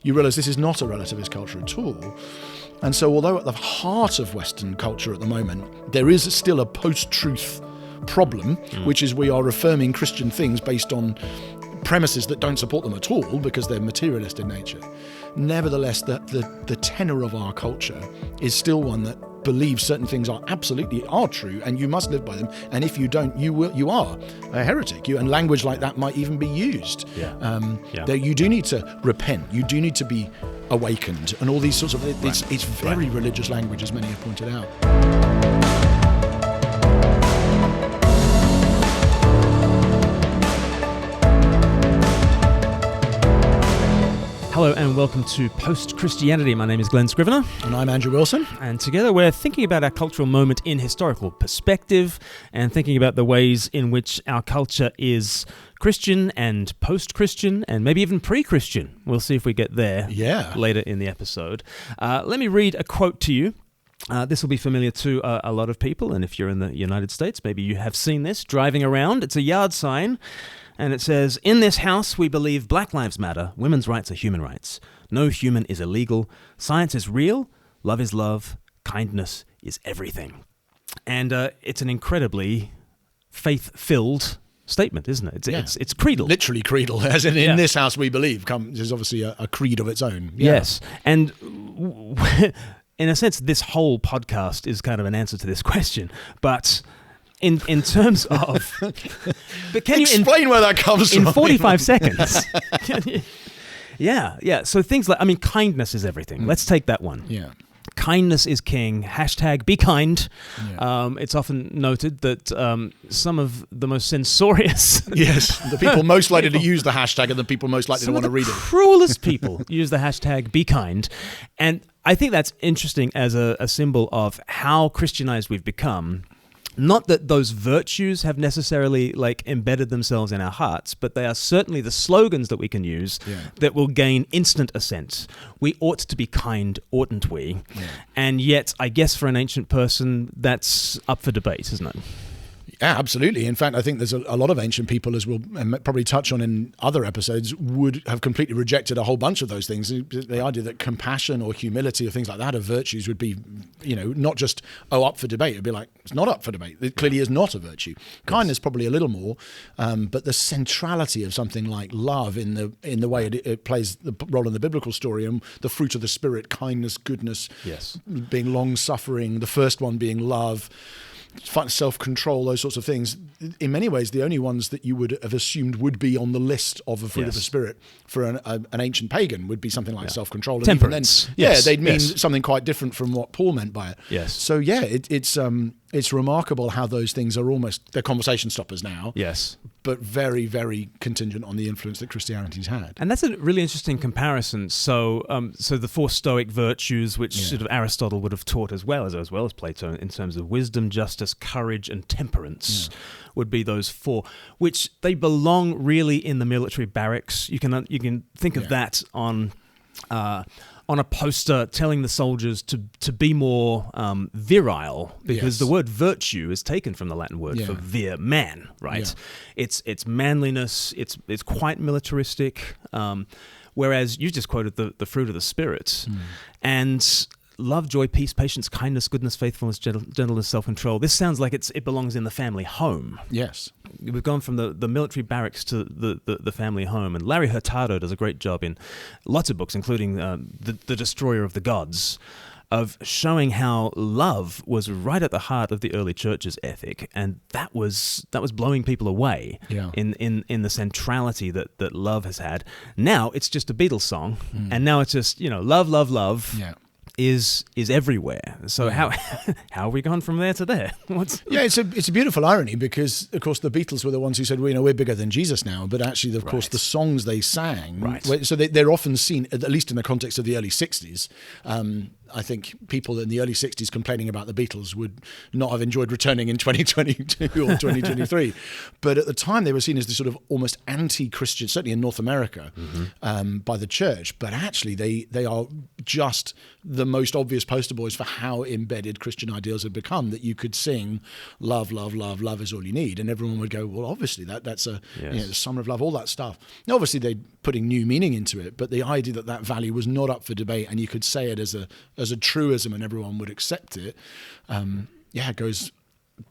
you realise this is not a relativist culture at all. And so although at the heart of Western culture at the moment, there is still a post-truth problem, which is we are affirming Christian things based on premises that don't support them at all because they're materialist in nature. Nevertheless, the tenor of our culture is still one that believes certain things are true and you must live by them, and if you don't, you are a heretic. And language like that might even be used. That you do need to repent, you do need to be awakened, and all these sorts of it's very religious language, as many have pointed out. Hello and welcome to Post-Christianity. My name is Glen Scrivener. And I'm Andrew Wilson. And together we're thinking about our cultural moment in historical perspective and thinking about the ways in which our culture is Christian and post-Christian and maybe even pre-Christian. We'll see if we get there later in the episode. Let me read a quote to you. This will be familiar to a lot of people, and if you're in the United States, maybe you have seen this driving around. It's a yard sign. And it says, "In this house, we believe Black Lives Matter, women's rights are human rights. No human is illegal. Science is real. Love is love. Kindness is everything." And it's an incredibly faith-filled statement, isn't it? It's creedal. Literally creedal. As in this house, we believe. There's obviously a creed of its own. Yes. And in a sense, this whole podcast is kind of an answer to this question. But in terms of... But can explain where that comes from? In 45 seconds. Yeah. So things like, kindness is everything. Let's take that one. Yeah. Kindness is king. # be kind. Yeah. It's often noted that some of the most censorious... Yes, the people most likely to use the hashtag are the people most likely to want to read it. Some of the cruelest people use the # be kind. And I think that's interesting as a symbol of how Christianized we've become. Not that those virtues have necessarily embedded themselves in our hearts, but they are certainly the slogans that we can use that will gain instant assent. We ought to be kind, oughtn't we? Yeah. And yet, I guess for an ancient person, that's up for debate, isn't it? Yeah, absolutely. In fact, I think there's a lot of ancient people, as we'll probably touch on in other episodes, would have completely rejected a whole bunch of those things. The idea that compassion or humility or things like that are virtues would be, not just, up for debate. It'd be like, it's not up for debate. It clearly is not a virtue. Kindness probably a little more, but the centrality of something like love in the way it plays the role in the biblical story, and the fruit of the Spirit, kindness, goodness, being long-suffering, the first one being love, self-control, those sorts of things, in many ways the only ones that you would have assumed would be on the list of the fruit of the Spirit for an ancient pagan would be something like self-control. And temperance. They'd mean something quite different from what Paul meant by it. Yes. So it's remarkable how those things are almost, they're conversation stoppers now. Yes. But very, very contingent on the influence that Christianity's had. And that's a really interesting comparison. So the 4 Stoic virtues, which sort of Aristotle would have taught as well as Plato, in terms of wisdom, justice, courage, and temperance, would be those 4, which they belong really in the military barracks. You can think of that on a poster telling the soldiers to be more virile, because the word virtue is taken from the Latin word for vir, man, right? Yeah. It's manliness, it's quite militaristic, whereas you just quoted the fruit of the Spirit. And love, joy, peace, patience, kindness, goodness, faithfulness, gentleness, self-control. This sounds like it belongs in the family home. Yes. We've gone from the military barracks to the family home. And Larry Hurtado does a great job in lots of books, including The Destroyer of the Gods, of showing how love was right at the heart of the early church's ethic, and that was blowing people away in the centrality that love has had. Now it's just a Beatles song, and now it's just love, love, love. Yeah. Is everywhere. So how have we gone from there to there? It's a beautiful irony, because of course the Beatles were the ones who said, we're bigger than Jesus now, but actually of course the songs they sang, so they're often seen, at least in the context of the early 60s, I think people in the early 60s complaining about the Beatles would not have enjoyed returning in 2022 or 2023. But at the time, they were seen as this sort of almost anti-Christian, certainly in North America, by the church. But actually, they are just the most obvious poster boys for how embedded Christian ideals have become, that you could sing love, love, love, love is all you need. And everyone would go, well, obviously, that's the summer of love, all that stuff. Now, obviously, they're putting new meaning into it, but the idea that value was not up for debate and you could say it as a truism and everyone would accept it, it goes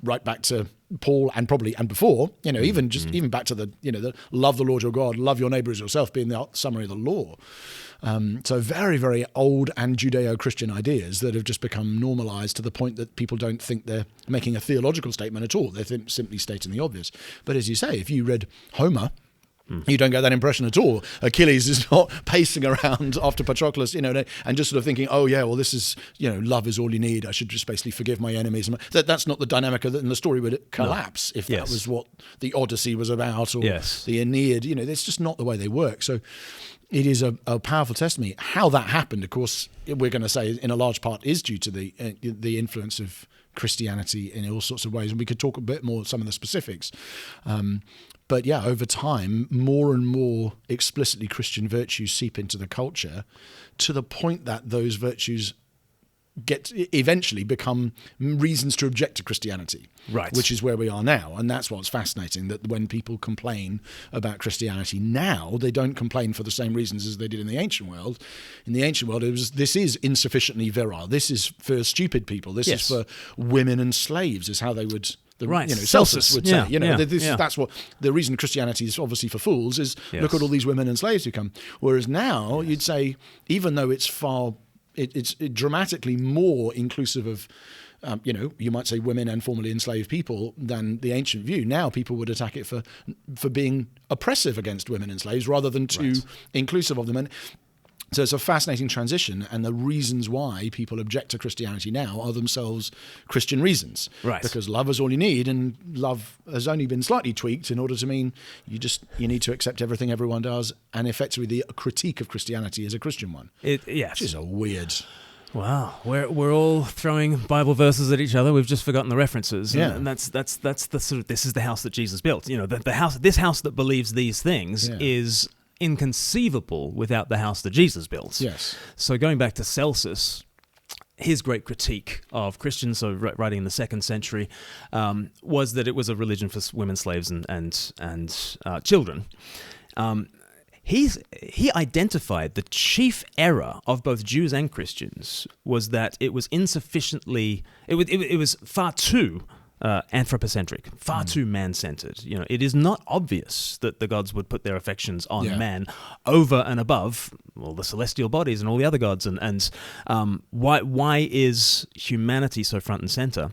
right back to Paul and before, even back to the love the Lord your God, love your neighbor as yourself being the summary of the law. So very, very old and Judeo-Christian ideas that have just become normalized to the point that people don't think they're making a theological statement at all. They're simply stating the obvious. But as you say, if you read Homer, you don't get that impression at all. Achilles is not pacing around after Patroclus, and just sort of thinking, oh yeah, well this is, love is all you need. I should just basically forgive my enemies. That's not the dynamic in the story would collapse if that was what the Odyssey was about or the Aeneid. It's just not the way they work. So it is a powerful testimony. How that happened, of course, we're going to say in a large part is due to the influence of Christianity in all sorts of ways, and we could talk a bit more some of the specifics. But yeah, over time, more and more explicitly Christian virtues seep into the culture to the point that those virtues eventually become reasons to object to Christianity, right? Which is where we are now. And that's what's fascinating, that when people complain about Christianity now, they don't complain for the same reasons as they did in the ancient world. In the ancient world, this is insufficiently virile. This is for stupid people. This is for women and slaves, is how they would... Celsus would say, that's what the reason Christianity is obviously for fools is look at all these women and slaves who come. Whereas now you'd say, even though it's it's dramatically more inclusive of, you might say women and formerly enslaved people than the ancient view. Now people would attack it for being oppressive against women and slaves rather than too inclusive of them. And so it's a fascinating transition, and the reasons why people object to Christianity now are themselves Christian reasons. Right. Because love is all you need, and love has only been slightly tweaked in order to mean you need to accept everything everyone does, and effectively the critique of Christianity is a Christian one. Which is a weird... Wow, we're all throwing Bible verses at each other. We've just forgotten the references, and that's the sort of, this is the house that Jesus built. This house that believes these things is inconceivable without the house that Jesus built. Yes. So going back to Celsus, his great critique of Christians, so writing in the 2nd century, was that it was a religion for women, slaves, and children. He identified the chief error of both Jews and Christians was that it was insufficiently. It was far too anthropocentric, far too man-centered. It is not obvious that the gods would put their affections on man over and above the celestial bodies and all the other gods. And why is humanity so front and center?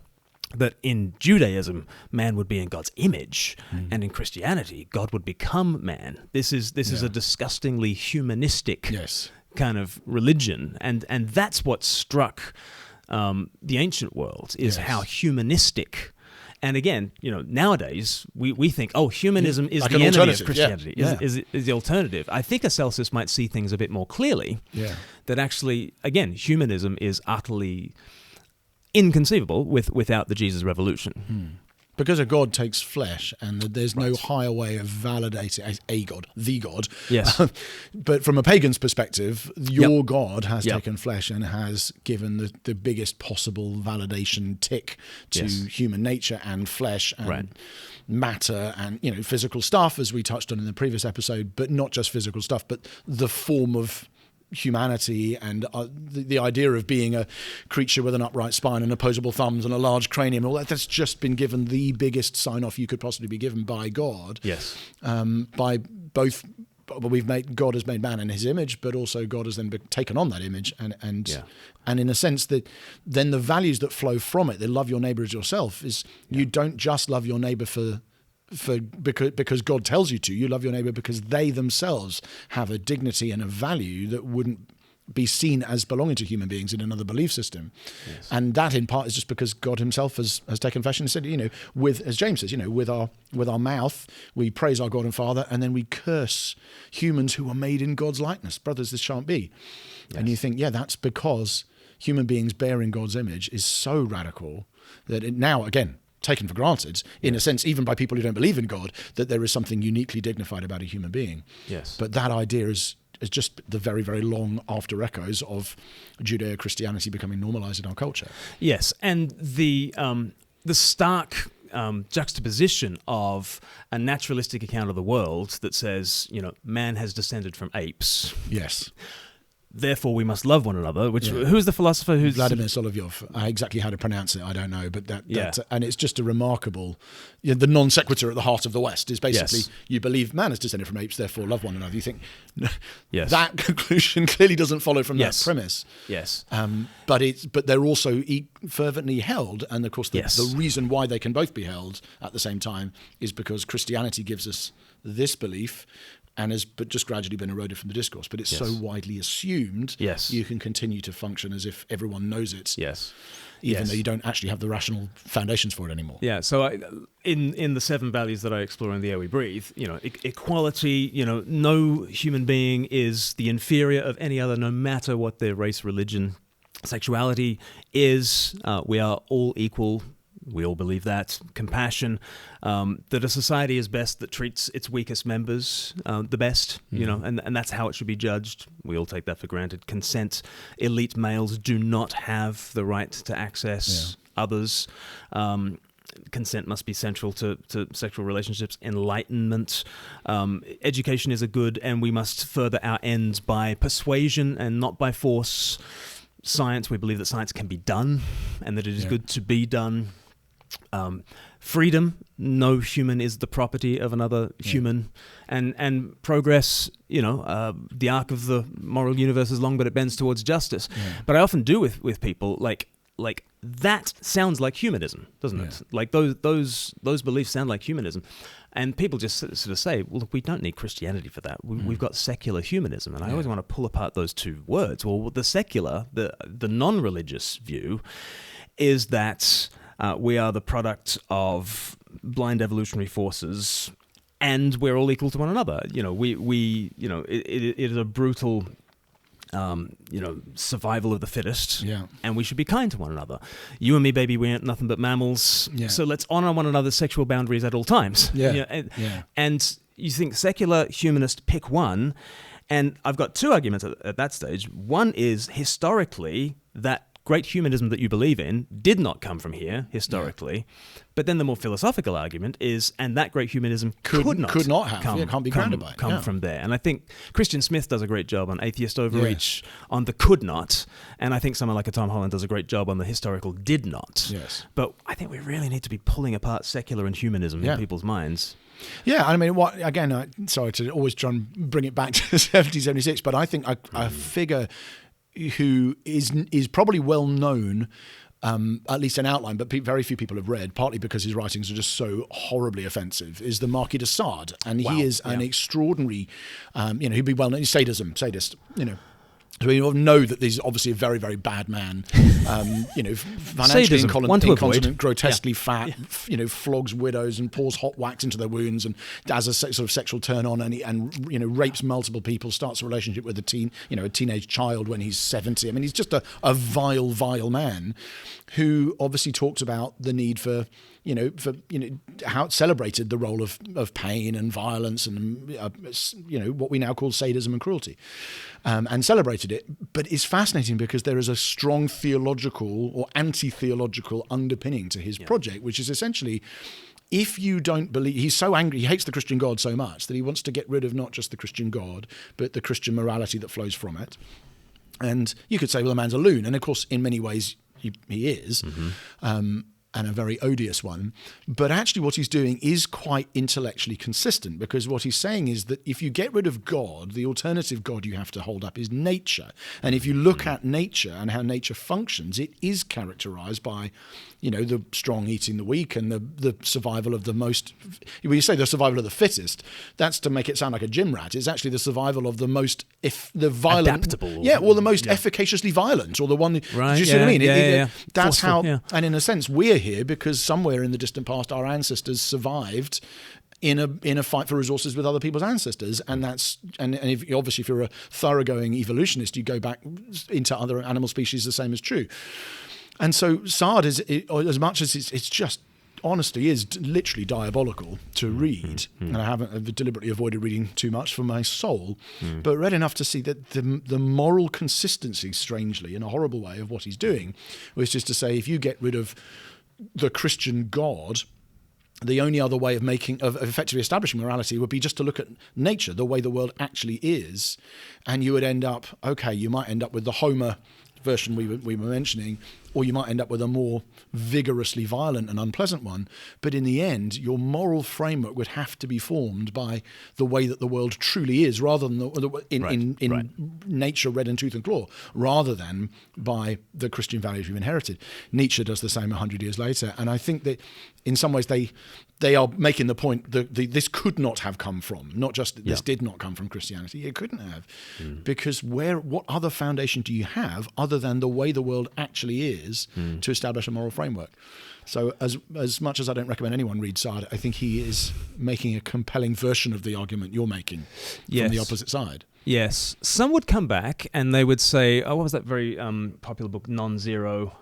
That in Judaism, man would be in God's image, and in Christianity, God would become man. This is a disgustingly humanistic kind of religion, and that's what struck the ancient world, is how humanistic. And again, nowadays we think, humanism is like the enemy of Christianity, is the alternative. I think a Celsus might see things a bit more clearly. That actually, again, humanism is utterly inconceivable without the Jesus revolution. Because a God takes flesh, and there's no higher way of validating a God, the God. Yes. But from a pagan's perspective, your God has taken flesh and has given the biggest possible validation tick to human nature and flesh and matter and physical stuff, as we touched on in the previous episode, but not just physical stuff, but the form of humanity and the idea of being a creature with an upright spine and opposable thumbs and a large cranium, all that's just been given the biggest sign-off you could possibly be given by God. Yes. By both, God has made man in his image, but also God has then taken on that image and in a sense that then the values that flow from it, they love your neighbor as yourself, is you don't just love your neighbor because God tells you to. You love your neighbor because they themselves have a dignity and a value that wouldn't be seen as belonging to human beings in another belief system. Yes. And that in part is just because God himself has taken flesh and said, as James says, with our mouth we praise our God and Father, and then we curse humans who are made in God's likeness. Brothers, this shan't be. Yes. And you think, that's because human beings bearing God's image is so radical that it now, again, taken for granted, in a sense, even by people who don't believe in God, that there is something uniquely dignified about a human being. Yes. But that idea is just the very, very long after echoes of Judeo-Christianity becoming normalized in our culture. Yes, and the stark juxtaposition of a naturalistic account of the world that says, man has descended from apes. Yes. Therefore, we must love one another. Who's the philosopher who's Vladimir Solovyov? Exactly how to pronounce it, I don't know, but and it's just a remarkable. The non sequitur at the heart of the West is basically you believe man is descended from apes, therefore love one another. You think that conclusion clearly doesn't follow from that premise. Yes, but they're also fervently held, and of course the reason why they can both be held at the same time is because Christianity gives us this belief. And has just gradually been eroded from the discourse. But it's so widely assumed, you can continue to function as if everyone knows it, even though you don't actually have the rational foundations for it anymore. Yeah, so in the 7 values that I explore in The Air We Breathe, equality, no human being is the inferior of any other, no matter what their race, religion, sexuality is. We are all equal. We all believe that. Compassion, that a society is best that treats its weakest members the best, and that's how it should be judged. We all take that for granted. Consent, elite males do not have the right to access others. Consent must be central to sexual relationships. Enlightenment, education is a good, and we must further our ends by persuasion and not by force. Science, we believe that science can be done and that it is good to be done. Freedom, no human is the property of another human, and progress, the arc of the moral universe is long, but it bends towards justice. But I often do with people like that sounds like humanism, doesn't it? Like those beliefs sound like humanism, and people just sort of say, well, look, we don't need Christianity for that. We've got secular humanism, and I always want to pull apart those two words. Well, the secular, the non-religious view, is that we are the product of blind evolutionary forces, and we're all equal to one another. It is a brutal, survival of the fittest, and we should be kind to one another. You and me, baby, we ain't nothing but mammals. So let's honor one another's sexual boundaries at all times. And you think secular humanist, pick one, and I've got 2 arguments at that stage. One is historically that great humanism that you believe in did not come from here historically, but then the more philosophical argument is, and that great humanism could not come from there. And I think Christian Smith does a great job on Atheist Overreach on the could not, and I think someone like a Tom Holland does a great job on the historical did not. But I think we really need to be pulling apart secular and humanism in people's minds. Yeah, I mean, sorry to always try and bring it back to 1776, but I think a figure who is probably well known, at least in outline, but very few people have read, partly because his writings are just so horribly offensive, is the Marquis de Sade. And he is an extraordinary, he'd be well known, sadist, So we know that he's obviously a very, very bad man. Financially incontinent, grotesquely fat. Flogs widows and pours hot wax into their wounds, and has a sort of sexual turn on, and rapes multiple people. Starts a relationship with a teenage child when he's 70. I mean, he's just a vile, vile man, who obviously talks about the need for how it celebrated the role of pain and violence and what we now call sadism and cruelty, and celebrated it. But it's fascinating because there is a strong theological or anti-theological underpinning to his project, which is essentially, if you don't believe, he's so angry, he hates the Christian God so much that he wants to get rid of not just the Christian God, but the Christian morality that flows from it. And you could say, well, the man's a loon, and of course, in many ways, he is. And a very odious one. But actually what he's doing is quite intellectually consistent, because what he's saying is that if you get rid of God, the alternative God you have to hold up is nature. And if you look at nature and how nature functions, it is characterized by, the strong eating the weak and the survival of the most, when you say the survival of the fittest, that's to make it sound like a gym rat. It's actually the survival of the most, the violent. Adaptable. The most efficaciously violent, or the one, right, do you see what I mean? That's forceful, how, and in a sense, we're here because somewhere in the distant past our ancestors survived in a fight for resources with other people's ancestors, and if you're a thoroughgoing evolutionist, you go back into other animal species, the same is true. And so Sard as much as it's just honestly is literally diabolical to read, and I've deliberately avoided reading too much for my soul, but read enough to see that the moral consistency, strangely, in a horrible way, of what he's doing, which is to say, if you get rid of the Christian God, the only other way of effectively establishing morality would be just to look at nature, the way the world actually is, and you would you might end up with the Homer version we were mentioning, or you might end up with a more vigorously violent and unpleasant one. But in the end, your moral framework would have to be formed by the way that the world truly is, rather than in nature red in tooth and claw, rather than by the Christian values we've inherited. Nietzsche does the same 100 years later, and I think that in some ways they are making the point that this could not have come from, not just that this did not come from Christianity, it couldn't have, because what other foundation do you have other than the way the world actually is to establish a moral framework? So as much as I don't recommend anyone read Sard, I think he is making a compelling version of the argument you're making from the opposite side. Yes. Some would come back and they would say, what was that very popular book, Non-Zero,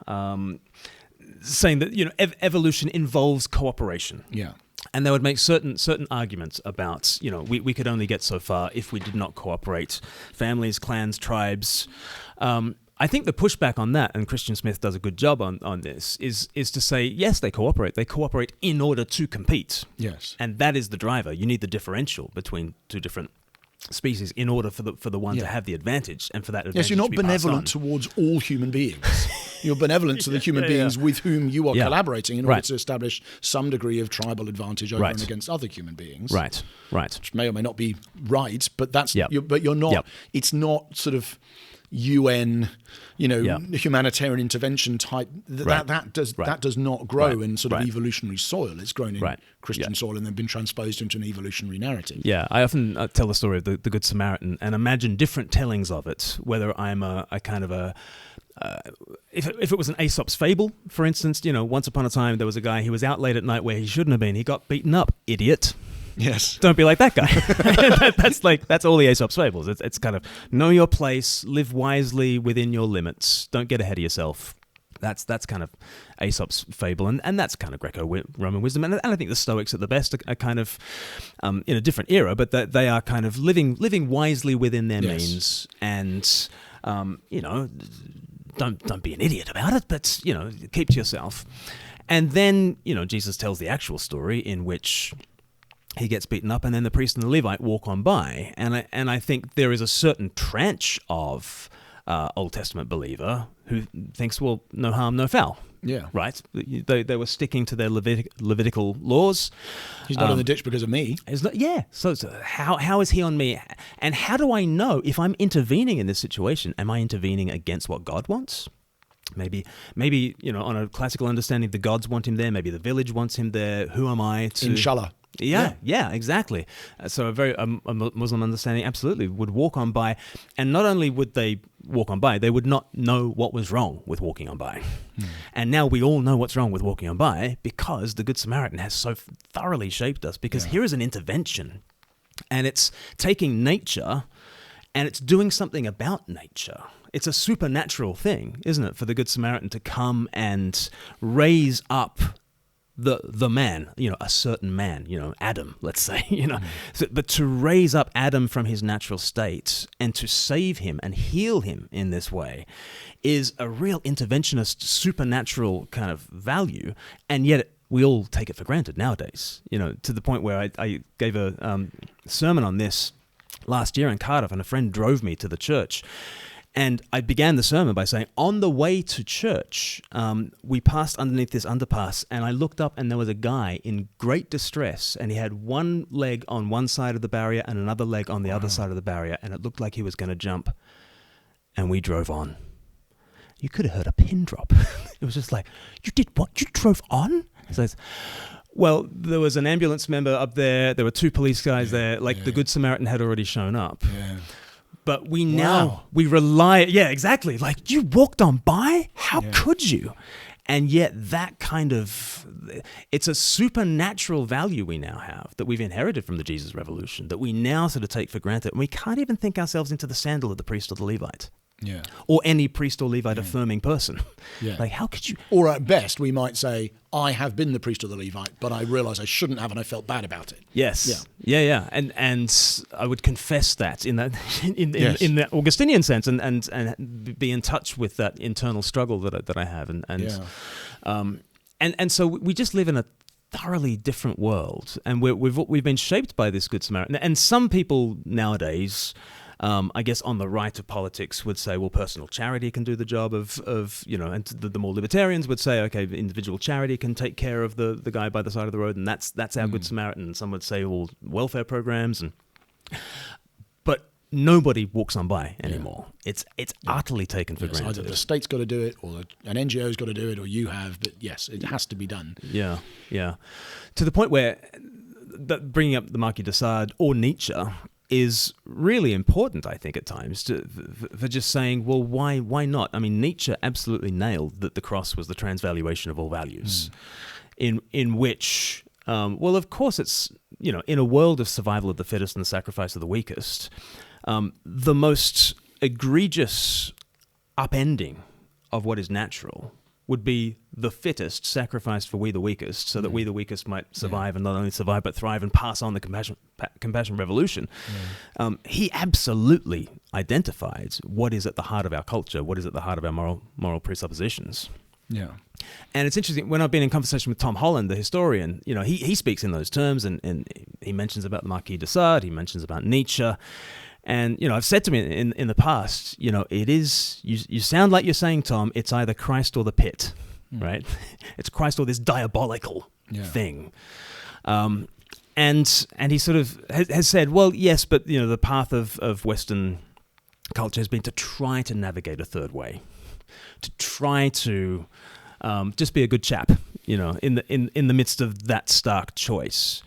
saying that evolution involves cooperation. Yeah. And they would make certain arguments about, we could only get so far if we did not cooperate. Families, clans, tribes. I think the pushback on that, and Christian Smith does a good job on this, is to say, yes, they cooperate. They cooperate in order to compete. Yes. And that is the driver. You need the differential between two different species in order for the one to have the advantage, and for that advantage you're not to be benevolent towards all human beings. You're benevolent to the human beings with whom you are collaborating in order to establish some degree of tribal advantage over and against other human beings. Right. Which may or may not be right, but but you're not. It's not sort of UN, humanitarian intervention type. That does not grow in sort of evolutionary soil. It's grown in Christian soil and then been transposed into an evolutionary narrative. Yeah, I often tell the story of the Good Samaritan and imagine different tellings of it. Whether I'm a kind of a if it was an Aesop's fable, for instance, once upon a time there was a guy, he was out late at night where he shouldn't have been. He got beaten up, idiot. Yes. Don't be like that guy. That's all the Aesop's fables. It's kind of know your place, live wisely within your limits. Don't get ahead of yourself. That's kind of Aesop's fable, and that's kind of Greco-Roman wisdom. And I think the Stoics at the best are kind of in a different era, but they are kind of living wisely within their means, and don't be an idiot about it, but keep to yourself. And then Jesus tells the actual story in which he gets beaten up, and then the priest and the Levite walk on by, and I think there is a certain tranche of Old Testament believer who thinks, well, no harm, no foul. Yeah. Right? They were sticking to their Levitical laws. He's not in the ditch because of me. So how is he on me? And how do I know if I'm intervening in this situation? Am I intervening against what God wants? Maybe on a classical understanding, the gods want him there. Maybe the village wants him there. Who am I to... Inshallah. Yeah, exactly. So a Muslim understanding absolutely would walk on by, and not only would they walk on by, they would not know what was wrong with walking on by. And now we all know what's wrong with walking on by because the Good Samaritan has so thoroughly shaped us, because here is an intervention, and it's taking nature and it's doing something about nature. It's a supernatural thing, isn't it, for the Good Samaritan to come and raise up the man, a certain man, Adam, let's say, but to raise up Adam from his natural state and to save him and heal him in this way is a real interventionist, supernatural kind of value, and yet we all take it for granted nowadays, to the point where I gave a sermon on this last year in Cardiff, and a friend drove me to the church. And I began the sermon by saying, on the way to church, we passed underneath this underpass, and I looked up and there was a guy in great distress, and he had one leg on one side of the barrier and another leg on the other side of the barrier, and it looked like he was going to jump. And we drove on. You could have heard a pin drop. It was just like, you did what? You drove on? So well, there was an ambulance member up there. There were two police guys there. The Good Samaritan had already shown up. Yeah. But we rely... Yeah, exactly. Like, you walked on by? How could you? And yet that kind of, it's a supernatural value we now have that we've inherited from the Jesus Revolution that we now sort of take for granted. And we can't even think ourselves into the sandal of the priest or the Levite. Yeah. Or any priest or Levite affirming person. Yeah. Like, how could you? Or at best, we might say, I have been the priest or the Levite, but I realize I shouldn't have and I felt bad about it. Yes. Yeah. And I would confess that in that in the Augustinian sense and be in touch with that internal struggle that I have. And so we just live in a thoroughly different world, and we've been shaped by this Good Samaritan. And some people nowadays, I guess on the right of politics, would say, well, personal charity can do the job of and the more libertarians would say, okay, individual charity can take care of the guy by the side of the road, and that's our Good Samaritan. And some would say, well, welfare programs, but nobody walks on by anymore. It's utterly taken for granted. Either the state's got to do it, or an NGO's got to do it, or you have. But yes, it has to be done. Yeah. To the point where bringing up the Marquis de Sade or Nietzsche is really important, I think, at times, for just saying, well, why not? I mean, Nietzsche absolutely nailed that the cross was the transvaluation of all values, in which, well, of course, it's, in a world of survival of the fittest and the sacrifice of the weakest, the most egregious upending of what is natural would be the fittest sacrificed for we the weakest, so that we the weakest might survive, and not only survive but thrive and pass on the compassion revolution. He absolutely identified what is at the heart of our culture, what is at the heart of our moral presuppositions. Yeah. And it's interesting, when I've been in conversation with Tom Holland, the historian, he speaks in those terms, and he mentions about the Marquis de Sade, he mentions about Nietzsche. And, I've said to him in the past, it is, you sound like you're saying, Tom, it's either Christ or the pit, right? It's Christ or this diabolical thing. And he sort of has said, well, yes, but, the path of Western culture has been to try to navigate a third way, to try to just be a good chap, in the midst of that stark choice.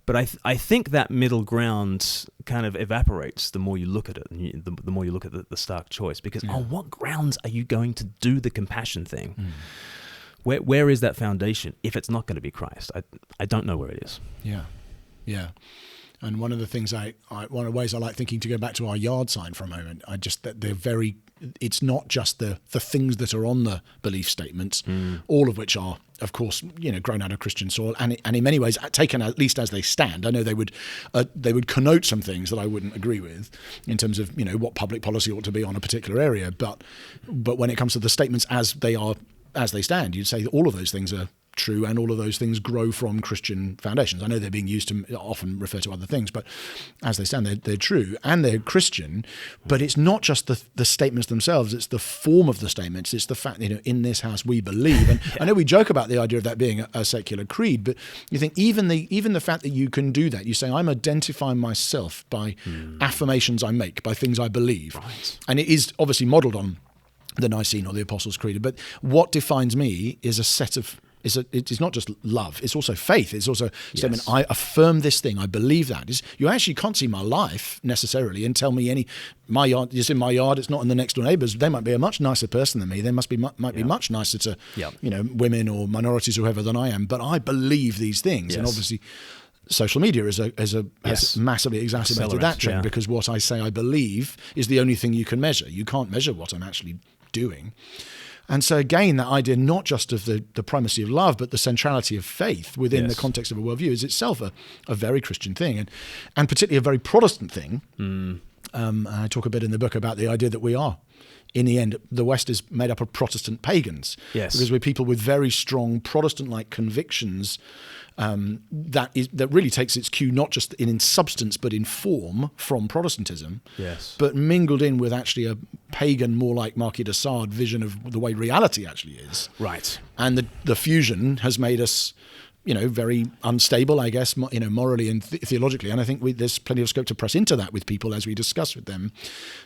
But I think that middle ground kind of evaporates the more you look at it, and the more you look at the stark choice. Because on what grounds are you going to do the compassion thing? Where is that foundation if it's not going to be Christ? I don't know where it is. Yeah. And one of the things one of the ways I like thinking, to go back to our yard sign for a moment, it's not just the things that are on the belief statements, all of which are, of course, grown out of Christian soil, and in many ways taken at least as they stand. I know they would connote some things that I wouldn't agree with in terms of what public policy ought to be on a particular area, but when it comes to the statements as they stand, you'd say that all of those things are true, and all of those things grow from Christian foundations. I know they're being used to often refer to other things, but as they stand, they're true and they're Christian. But it's not just the statements themselves; it's the form of the statements. It's the fact, in this house we believe. And I know we joke about the idea of that being a secular creed, but you think even the fact that you can do that, you say, I'm identifying myself by affirmations I make, by things I believe, and it is obviously modelled on the Nicene or the Apostles' Creed. But what defines me is a set of it's not just love, it's also faith. It's also a statement, I affirm this thing, I believe that. You actually can't see my life necessarily and tell me my yard is in my yard, it's not in the next door neighbours. They might be a much nicer person than me. They might be much nicer to women or minorities or whoever than I am. But I believe these things. And obviously social media has massively exacerbated that trend, because what I say I believe is the only thing you can measure. You can't measure what I'm actually doing. And so again, that idea not just of the primacy of love, but the centrality of faith within the context of a worldview is itself a very Christian thing, and particularly a very Protestant thing. I talk a bit in the book about the idea that we are, in the end, the West is made up of Protestant pagans. Yes. Because we're people with very strong Protestant-like convictions that really takes its cue not just in substance but in form from Protestantism, but mingled in with actually a pagan, more like Marquis de Sade vision of the way reality actually is. Right. And the fusion has made us, very unstable, I guess, morally and theologically. And I think there's plenty of scope to press into that with people as we discuss with them.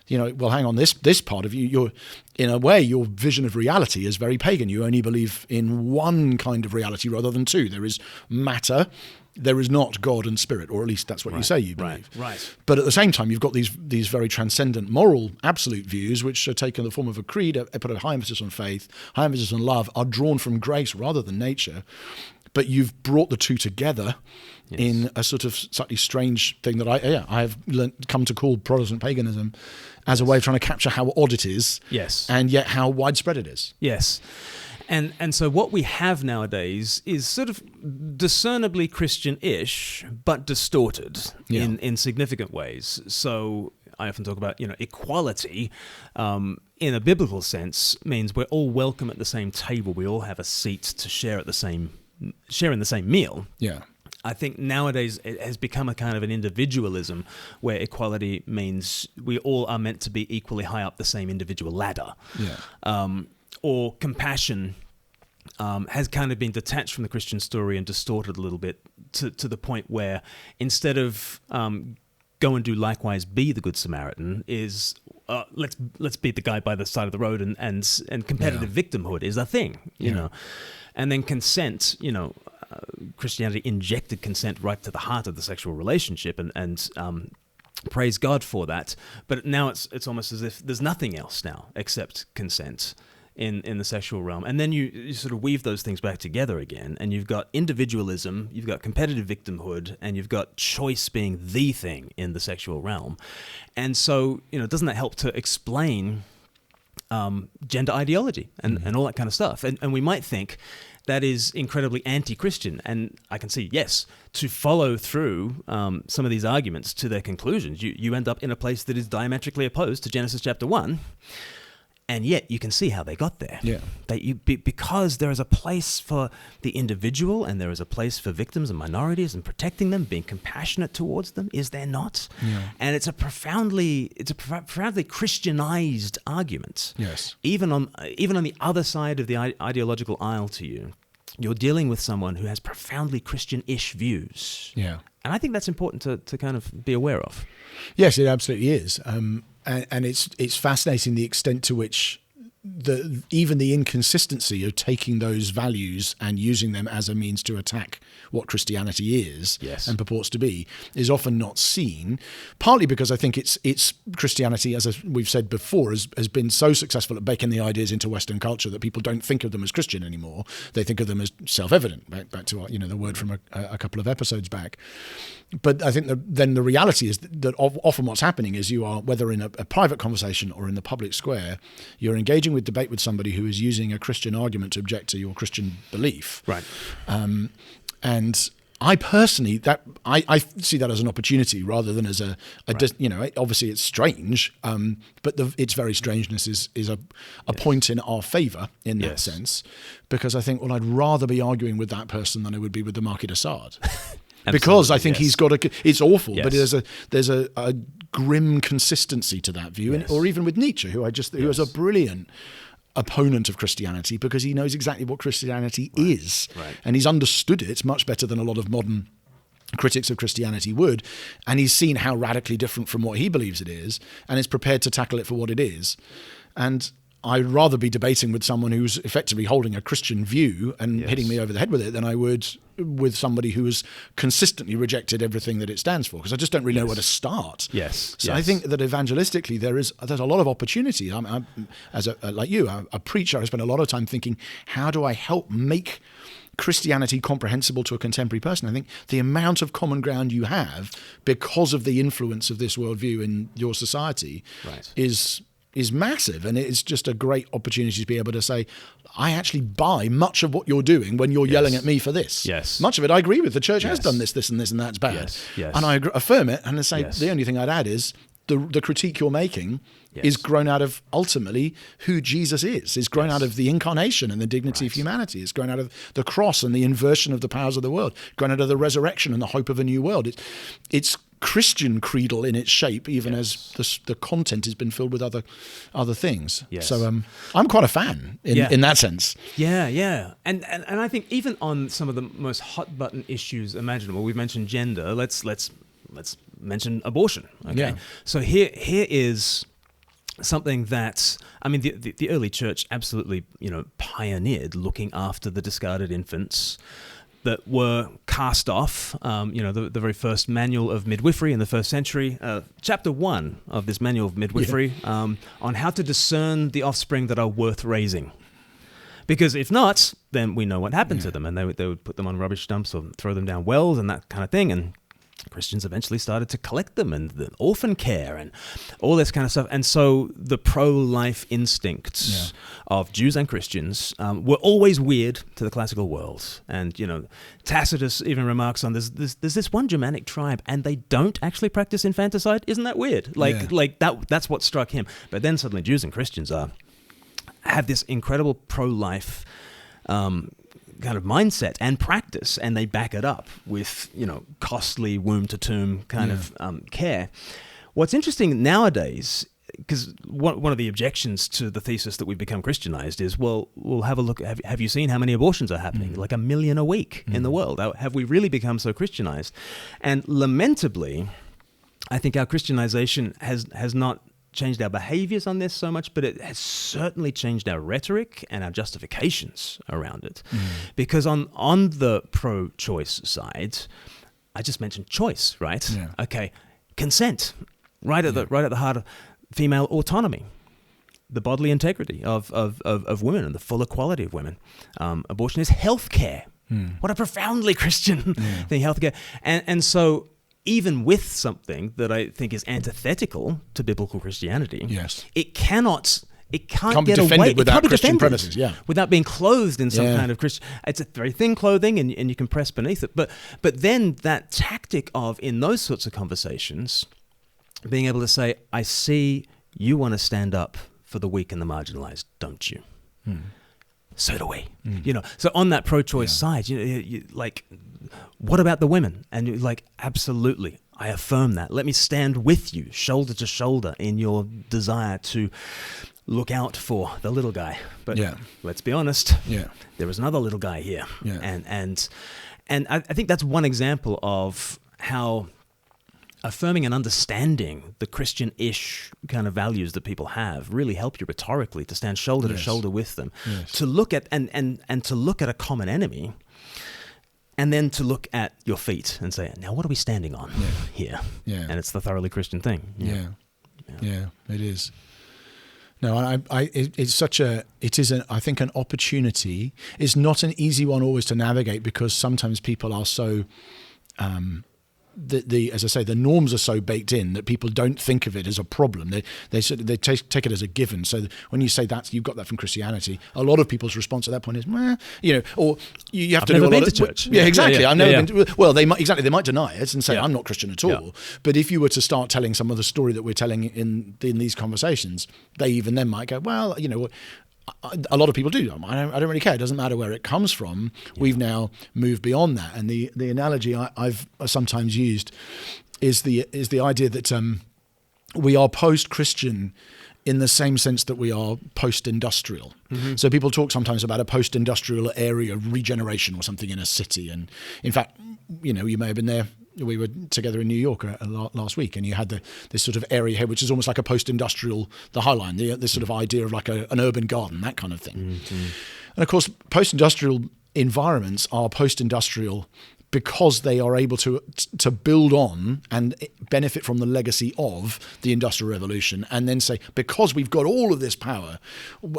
Well, hang on, this part of you, in a way, your vision of reality is very pagan. You only believe in one kind of reality rather than two. There is matter, there is not God and spirit, or at least that's what you say you believe. Right. But at the same time, you've got these very transcendent moral absolute views, which are taken in the form of a creed, put a high emphasis on faith, high emphasis on love, are drawn from grace rather than nature. But you've brought the two together in a sort of slightly strange thing that I have come to call Protestant paganism as a way of trying to capture how odd it is, and yet how widespread it is. Yes. And so what we have nowadays is sort of discernibly Christian-ish, but distorted in significant ways. So I often talk about, equality in a biblical sense means we're all welcome at the same table. We all have a seat to share in the same meal. Yeah. I think nowadays it has become a kind of an individualism where equality means we all are meant to be equally high up the same individual ladder. Yeah. Or compassion has kind of been detached from the Christian story and distorted a little bit to the point where instead of go and do likewise, be the Good Samaritan, is let's beat the guy by the side of the road, and competitive victimhood is a thing, you know. And then consent, Christianity injected consent right to the heart of the sexual relationship, and praise God for that. But now it's almost as if there's nothing else now except consent in the sexual realm. And then you sort of weave those things back together again, and you've got individualism, you've got competitive victimhood, and you've got choice being the thing in the sexual realm. And so, doesn't that help to explain gender ideology and all that kind of stuff? And we might think that is incredibly anti-Christian. And I can see, yes, to follow through some of these arguments to their conclusions, you end up in a place that is diametrically opposed to Genesis chapter 1. And yet you can see how they got there. Yeah. Because there is a place for the individual, and there is a place for victims and minorities, and protecting them, being compassionate towards them, is there not? Yeah. And it's a profoundly Christianized argument. Yes. Even on the other side of the ideological aisle to you, you're dealing with someone who has profoundly Christian-ish views. Yeah. And I think that's important to kind of be aware of. Yes, it absolutely is. And it's fascinating the extent to which even the inconsistency of taking those values and using them as a means to attack what Christianity is and purports to be is often not seen, partly because I think it's Christianity, as we've said before, has been so successful at baking the ideas into Western culture that people don't think of them as Christian anymore. They think of them as self-evident, back to the word from a couple of episodes back. But I think then the reality is that often what's happening is you are, whether in a private conversation or in the public square, you're engaging with debate with somebody who is using a Christian argument to object to your Christian belief. Right. And I personally, I see that as an opportunity rather than as obviously it's strange, but its very strangeness is a point in our favour in that sense, because I think, well, I'd rather be arguing with that person than I would be with the Marquis de Sade. Because I think he's got it's awful, but there's a grim consistency to that view, or even with Nietzsche, who is a brilliant opponent of Christianity because he knows exactly what Christianity is, and he's understood it much better than a lot of modern critics of Christianity would, and he's seen how radically different from what he believes it is, and is prepared to tackle it for what it is. And I'd rather be debating with someone who's effectively holding a Christian view and hitting me over the head with it than I would with somebody who has consistently rejected everything that it stands for, because I just don't really know where to start. So I think that evangelistically there's a lot of opportunity. I'm like you, a preacher, I spend a lot of time thinking, how do I help make Christianity comprehensible to a contemporary person? I think the amount of common ground you have because of the influence of this worldview in your society is massive, and it's just a great opportunity to be able to say, I actually buy much of what you're doing when you're yelling at me for this. Much of it I agree with. The church has done this, and this, and that's bad. And I affirm it, and I say the only thing I'd add is the critique you're making is grown out of ultimately who Jesus is grown out of the Incarnation and the dignity of humanity. It's grown out of the cross and the inversion of the powers of the world, grown out of the resurrection and the hope of a new world. It's Christian creedal in its shape, even as the content has been filled with other things. So I'm quite a fan in that sense. And I think even on some of the most hot button issues imaginable, we've mentioned gender. Let's mention abortion. So here is something that, I mean, the early church absolutely pioneered looking after the discarded infants. that were cast off. The very first manual of midwifery in the first century, chapter 1 of this manual of midwifery, on how to discern the offspring that are worth raising. Because if not, then we know what happened to them, and they would put them on rubbish dumps or throw them down wells and that kind of thing. And Christians eventually started to collect them, and the orphan care and all this kind of stuff. And so the pro-life instincts of Jews and Christians were always weird to the classical world. And, Tacitus even remarks on there's this one Germanic tribe, and they don't actually practice infanticide. Isn't that weird? That's what struck him. But then suddenly Jews and Christians have this incredible pro-life kind of mindset and practice, and they back it up with costly womb-to-tomb kind of care. What's interesting nowadays, because one of the objections to the thesis that we've become Christianized is, well, we'll have a look. Have you seen how many abortions are happening? Like 1 million a week in the world. Have we really become so Christianized? And lamentably, I think our Christianization has not changed our behaviors on this so much, but it has certainly changed our rhetoric and our justifications around it. Because on the pro-choice side, I just mentioned choice, right? Yeah. Okay, consent, right at the heart of female autonomy, the bodily integrity of women and the full equality of women. Abortion is healthcare. What a profoundly Christian thing, healthcare. And so even with something that I think is antithetical to biblical Christianity, it can't get away without Christian premises, without being clothed in some kind of Christian. It's a very thin clothing, and you can press beneath it. But then that tactic of, in those sorts of conversations, being able to say, I see you want to stand up for the weak and the marginalized, don't you? So do we. So on that pro-choice side, you like, what about the women? And you're like, absolutely, I affirm that. Let me stand with you, shoulder to shoulder, in your desire to look out for the little guy. But let's be honest, there is another little guy here. And I think that's one example of how affirming and understanding the Christian-ish kind of values that people have really help you rhetorically to stand shoulder to shoulder with them, to look at and to look at a common enemy, and then to look at your feet and say, now what are we standing on here? And it's the thoroughly Christian thing. Yeah, it is. No, it is I think an opportunity. It's not an easy one always to navigate, because sometimes people are so as I say, the norms are so baked in that people don't think of it as a problem. They take it as a given. So when you say that, you've got that from Christianity, a lot of people's response at that point is, or you have to do a lot of church. Yeah, exactly. I've never been to, well, they might deny it and say, I'm not Christian at all. But if you were to start telling some of the story that we're telling in these conversations, they even then might go, well, a lot of people do. I don't really care. It doesn't matter where it comes from. We've now moved beyond that. And the analogy I've sometimes used is the idea that we are post-Christian in the same sense that we are post-industrial. So people talk sometimes about a post-industrial area of regeneration or something in a city. And in fact, you may have been there. We were together in New York last week, and you had this sort of area here, which is almost like a post-industrial, the High Line, this sort of idea of like an urban garden, that kind of thing. And of course, post-industrial environments are post-industrial because they are able to build on and benefit from the legacy of the Industrial Revolution, and then say, because we've got all of this power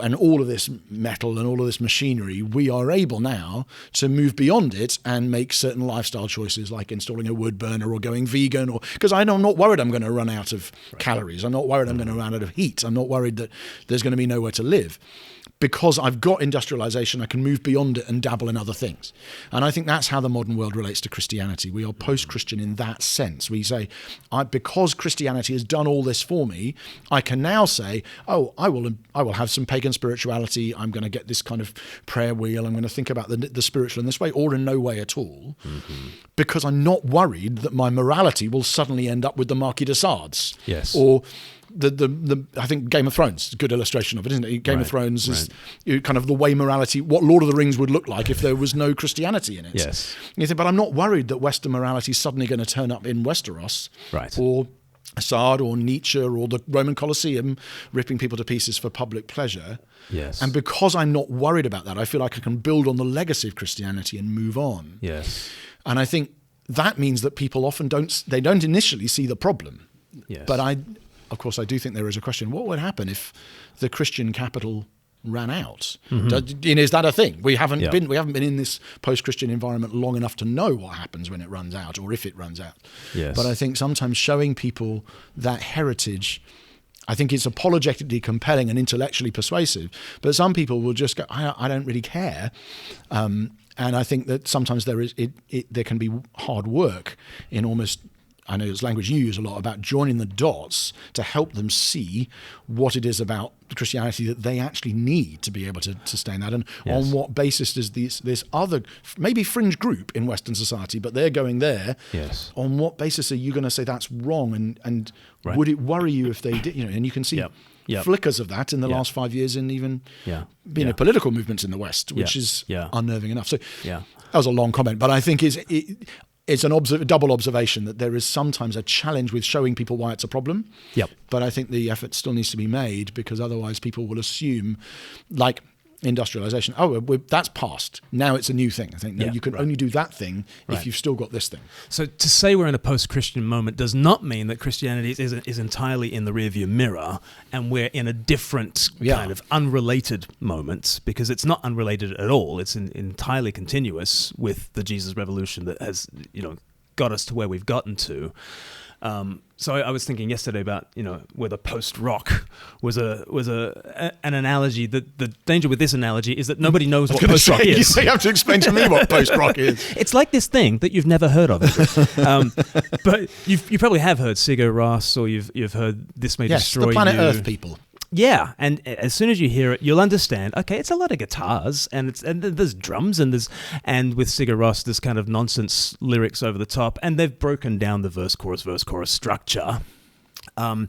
and all of this metal and all of this machinery, we are able now to move beyond it and make certain lifestyle choices, like installing a wood burner or going vegan, or because I'm not worried I'm going to run out of calories. I'm not worried I'm going to run out of heat. I'm not worried that there's going to be nowhere to live. Because I've got industrialization, I can move beyond it and dabble in other things. And I think that's how the modern world relates to Christianity. We are post-Christian in that sense. We say, because Christianity has done all this for me, I can now say, I will have some pagan spirituality. I'm going to get this kind of prayer wheel. I'm going to think about the spiritual in this way, or in no way at all, because I'm not worried that my morality will suddenly end up with the Marquis de Sades. Yes. Or I think Game of Thrones is a good illustration of it, isn't it? Game of Thrones is kind of the way morality, what Lord of the Rings would look like if there was no Christianity in it. Yes. And you think, but I'm not worried that Western morality is suddenly going to turn up in Westeros, right? Or Assad or Nietzsche or the Roman Colosseum ripping people to pieces for public pleasure. Yes. And because I'm not worried about that, I feel like I can build on the legacy of Christianity and move on. Yes. And I think that means that people often don't initially see the problem. Yes. But of course, I do think there is a question: what would happen if the Christian capital ran out? Is that a thing? We haven't been in this post-Christian environment long enough to know what happens when it runs out, or if it runs out. Yes. But I think sometimes showing people that heritage, I think it's apologetically compelling and intellectually persuasive. But some people will just go, I don't really care. And I think that sometimes there can be hard work in almost, I know it's language you use a lot, about joining the dots to help them see what it is about Christianity that they actually need to be able to sustain that. And on what basis does this other, maybe fringe group in Western society, but they're going there. Yes. On what basis are you going to say that's wrong? And would it worry you if they did? And you can see flickers of that in the last 5 years in even political movements in the West, which is unnerving enough. So that was a long comment, but I think it's a double observation that there is sometimes a challenge with showing people why it's a problem. Yep. But I think the effort still needs to be made, because otherwise people will assume, like industrialization, that's past. Now it's a new thing. I think you can only do that thing if you've still got this thing. So to say we're in a post-Christian moment does not mean that Christianity is entirely in the rearview mirror and we're in a different kind of unrelated moment, because it's not unrelated at all. It's entirely continuous with the Jesus revolution that has got us to where we've gotten to. So I was thinking yesterday about whether post-rock was an analogy. The danger with this analogy is that nobody knows what post-rock is. You have to explain to me what post-rock is. It's like this thing that you've never heard of. But you probably have heard Sigur Rós, or you've heard This May Destroy You. Yes, the Planet Earth people. Yeah, and as soon as you hear it, you'll understand. Okay, it's a lot of guitars, and there's drums, and with Sigur Rós, this kind of nonsense lyrics over the top, and they've broken down the verse chorus structure. But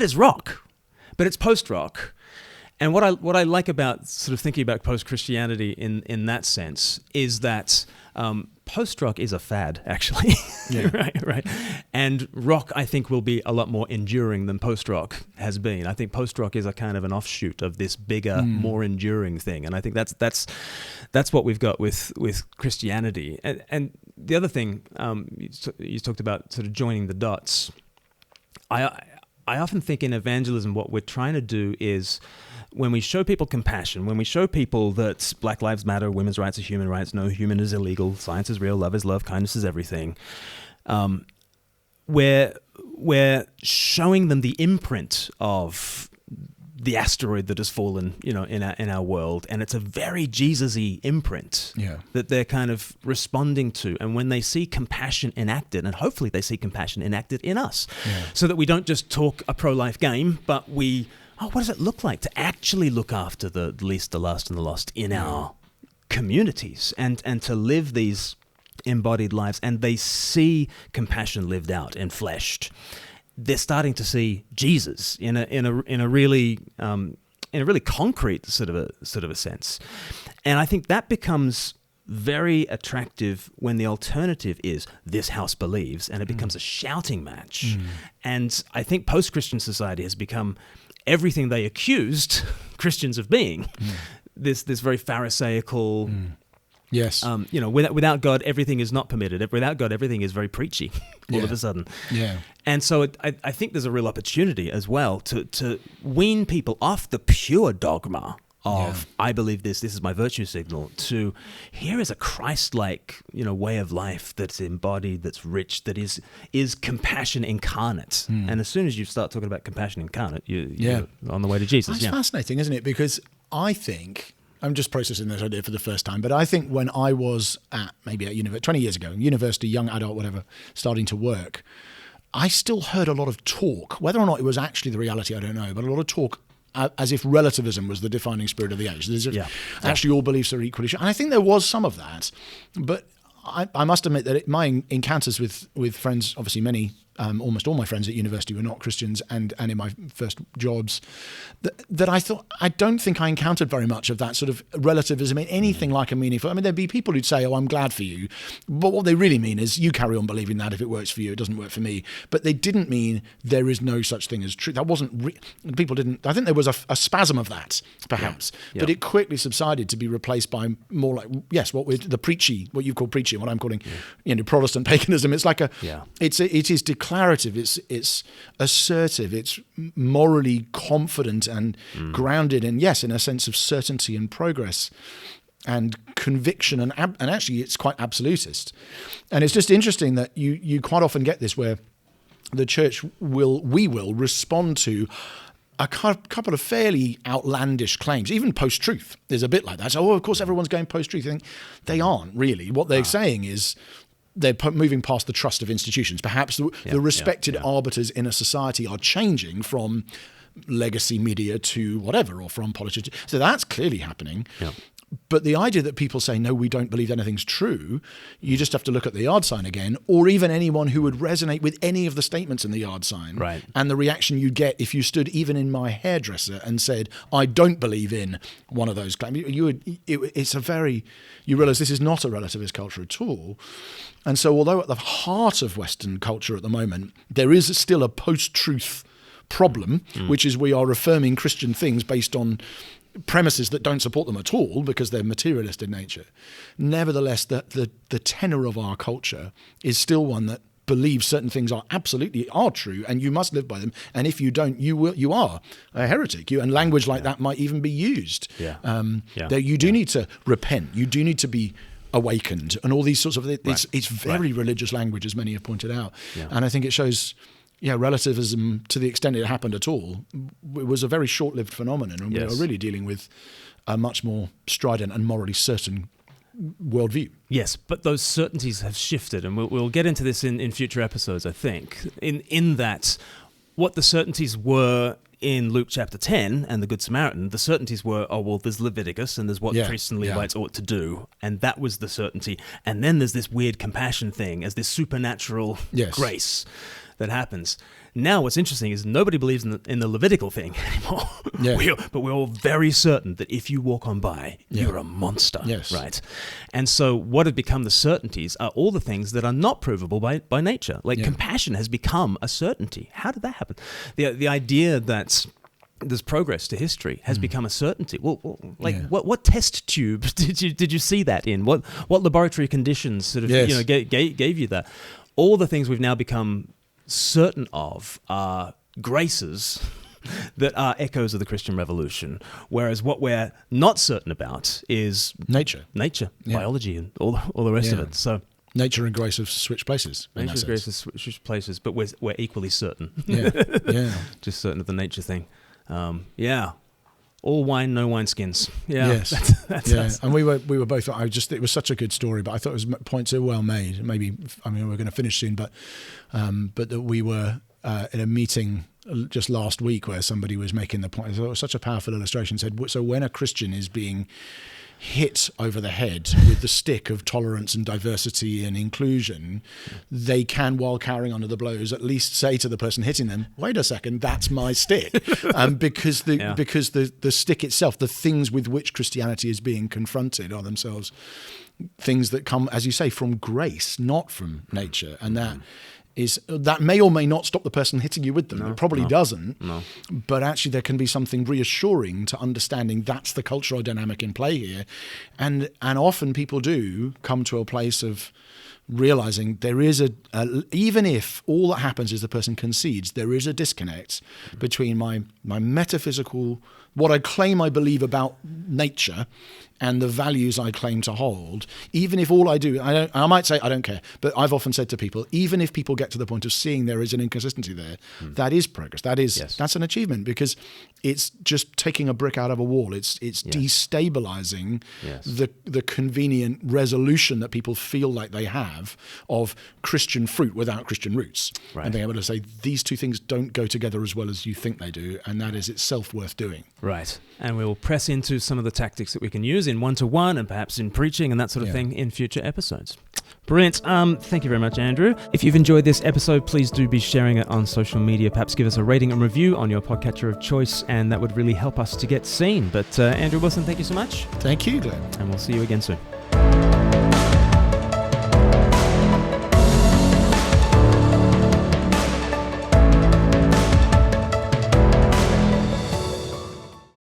it's rock, but it's post rock, and what I like about sort of thinking about post Christianity in that sense is that post-rock is a fad, actually. right. And rock, I think, will be a lot more enduring than post-rock has been. I think post-rock is a kind of an offshoot of this bigger, more enduring thing. And I think that's what we've got with Christianity. And the other thing, you talked about sort of joining the dots. I often think in evangelism, what we're trying to do is, when we show people compassion, when we show people that Black Lives Matter, women's rights are human rights, no human is illegal, science is real, love is love, kindness is everything, we're showing them the imprint of the asteroid that has fallen, in our world, and it's a very Jesus-y imprint that they're kind of responding to. And when they see compassion enacted, and hopefully they see compassion enacted in us, so that we don't just talk a pro-life game, but what does it look like to actually look after the least, the last, and the lost in our communities, and to live these embodied lives, and they see compassion lived out and fleshed. They're starting to see Jesus in a really concrete sort of a sense, and I think that becomes very attractive when the alternative is this house believes, and it becomes a shouting match. And I think post-Christian society has become everything they accused Christians of being. This very pharisaical. Yes. Without God, everything is not permitted. Without God, everything is very preachy all of a sudden. Yeah. And so I think there's a real opportunity as well to wean people off the pure dogma of I believe this is my virtue signal, to here is a Christ-like way of life that's embodied, that's rich, that is compassion incarnate. And as soon as you start talking about compassion incarnate, you're on the way to Jesus. That's fascinating, isn't it? Because I think, I'm just processing this idea for the first time, but I think when I was at 20 years ago, university, young adult, whatever, starting to work, I still heard a lot of talk, whether or not it was actually the reality, I don't know, but a lot of talk as if relativism was the defining spirit of the age. Actually all beliefs are equally true. And I think there was some of that, but I must admit that my encounters with friends, obviously many almost all my friends at university were not Christians, and in my first jobs, that I don't think I encountered very much of that sort of relativism in anything like a meaningful. I mean, there'd be people who'd say, "Oh, I'm glad for you," but what they really mean is, "You carry on believing that. If it works for you, it doesn't work for me." But they didn't mean there is no such thing as truth. That wasn't. People didn't. I think there was a spasm of that, perhaps, but it quickly subsided to be replaced by more like, yes, what the preachy, what you call preachy, what I'm calling, Protestant paganism. It's like it is declarative. It's assertive. It's morally confident and grounded in, yes, in a sense of certainty and progress and conviction, and actually it's quite absolutist. And it's just interesting that you quite often get this where the church will respond to a couple of fairly outlandish claims, even post-truth. There's a bit like that. So, of course, everyone's going post-truth. I think they aren't really. What they're saying is they're moving past the trust of institutions. Perhaps the respected arbiters in a society are changing from legacy media to whatever, or from politicians. So that's clearly happening. Yeah. But the idea that people say, no, we don't believe anything's true, you just have to look at the yard sign again, or even anyone who would resonate with any of the statements in the yard sign. Right. And the reaction you'd get if you stood even in my hairdresser and said, I don't believe in one of those claims. You realize this is not a relativist culture at all. And so although at the heart of Western culture at the moment, there is still a post-truth problem, which is we are affirming Christian things based on premises that don't support them at all because they're materialist in nature. Nevertheless, the tenor of our culture is still one that believes certain things are true and you must live by them. And if you don't, you are a heretic. And language like that might even be used. You do need to repent. You do need to be awakened and all these sorts of things. It's very religious language, as many have pointed out. And I think it shows relativism, to the extent it happened at all, it was a very short-lived phenomenon, and we are really dealing with a much more strident and morally certain worldview. Yes, but those certainties have shifted, and we'll get into this in future episodes, I think, in that what the certainties were in Luke chapter 10 and the Good Samaritan, the certainties were, there's Leviticus and there's what priests and Levites ought to do, and that was the certainty. And then there's this weird compassion thing as this supernatural grace that happens. Now what's interesting is nobody believes in the Levitical thing anymore. But we're all very certain that if you walk on by, you're a monster, right? And so what have become the certainties are all the things that are not provable by nature. Like compassion has become a certainty. How did that happen? The idea that there's progress to history has become a certainty. What test tube did you see that in? What laboratory conditions sort of gave you that? All the things we've now become certain of are graces that are echoes of the Christian Revolution, whereas what we're not certain about is nature, biology, and all the rest of it. So nature and grace have switched places. Nature and grace have switched places, but we're equally certain. Just certain of the nature thing. All wine, no wineskins. That's us. And we were both. It was such a good story, but I thought points are well made. Maybe we're going to finish soon, but that we were in a meeting just last week where somebody was making the point. It was such a powerful illustration. Said, so when a Christian is being hit over the head with the stick of tolerance and diversity and inclusion, they can, while carrying under the blows, at least say to the person hitting them, wait a second, that's my stick. Because the stick itself, the things with which Christianity is being confronted are themselves things that come, as you say, from grace, not from nature. And that may or may not stop the person hitting you with them. It probably doesn't. But actually there can be something reassuring to understanding that's the cultural dynamic in play here. And often people do come to a place of realizing there is even if all that happens is the person concedes, there is a disconnect between my metaphysical, what I claim I believe about nature, and the values I claim to hold. Even if all I do, I might say I don't care, but I've often said to people, even if people get to the point of seeing there is an inconsistency there, that is progress. That's an achievement, because it's just taking a brick out of a wall. It's destabilizing the convenient resolution that people feel like they have of Christian fruit without Christian roots, and being able to say these two things don't go together as well as you think they do, and that is itself worth doing. Right. And we'll press into some of the tactics that we can use in one-to-one and perhaps in preaching and that sort of thing in future episodes. Brilliant. Thank you very much, Andrew. If you've enjoyed this episode, please do be sharing it on social media. Perhaps give us a rating and review on your podcatcher of choice, and that would really help us to get seen. But Andrew Wilson, thank you so much. Thank you, Glenn. And we'll see you again soon.